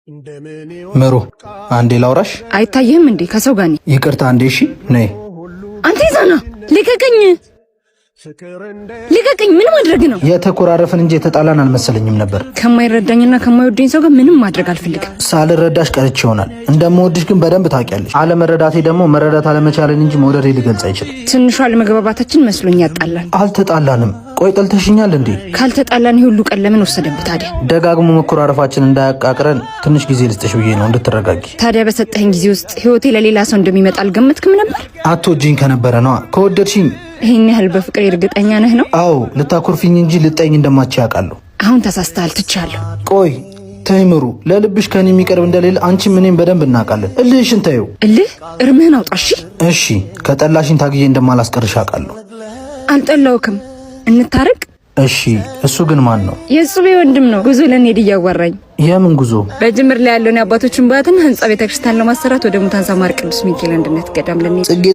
ምሩ አንዴ ላውራሽ። አይታየህም እንዴ ከሰው ጋር ነኝ። ይቅርታ አንዴ። እሺ ነይ። አንተ ይዛና ልቀቀኝ፣ ልቀቀኝ። ምን ማድረግ ነው? የተኮራረፍን እንጂ የተጣላን አልመሰለኝም ነበር። ከማይረዳኝና ከማይወደኝ ሰው ጋር ምንም ማድረግ አልፈልግም። ሳልረዳሽ ቀርቼ ይሆናል። እንደምወድሽ ግን በደንብ ታውቂያለሽ። አለመረዳቴ ደግሞ መረዳት አለመቻለን እንጂ መውደዴ ሊገልጽ አይችልም። ትንሿ አለመግባባታችን መስሎኝ ያጣላል። አልተጣላንም። ቆይ ጠልተሽኛል እንዴ? ካልተጣላን ይሄ ሁሉ ቀን ለምን ወሰደብህ ታዲያ? ደጋግሞ መኮራረፋችን እንዳያቃቅረን ትንሽ ጊዜ ልስጥሽ ብዬ ነው እንድትረጋጊ። ታዲያ በሰጠኸኝ ጊዜ ውስጥ ህይወቴ ለሌላ ሰው እንደሚመጣ አልገመትክም ነበር? አትወጂኝ ከነበረ ነዋ። ከወደድሽኝ ይሄን ያህል በፍቅር እርግጠኛ ነህ ነው? አዎ፣ ልታኮርፊኝ እንጂ ልጠኝ እንደማትች ያውቃለሁ። አሁን ተሳስተሃል፣ ትቻለሁ። ቆይ ተይምሩ፣ ለልብሽ ከኔ የሚቀርብ እንደሌለ አንቺ ምንም በደንብ እናውቃለን። እልህሽን ተይው። እልህ እርምህን አውጣ። እሺ ከጠላሽኝ ታግዬ እንደማላስቀርሽ አውቃለሁ። አልጠላውክም፣ እንታረቅ። እሺ እሱ ግን ማን ነው? የሱቤ ወንድም ነው። ጉዞ ለኔ እያወራኝ። የምን ጉዞ? በጅምር ላይ ያለውን የአባቶችን ባትን ህንጻ ቤተክርስቲያን ለማሰራት ወደ ሙታን ሳማር ቅዱስ ሚካኤል አንድነት ገዳም ለኔ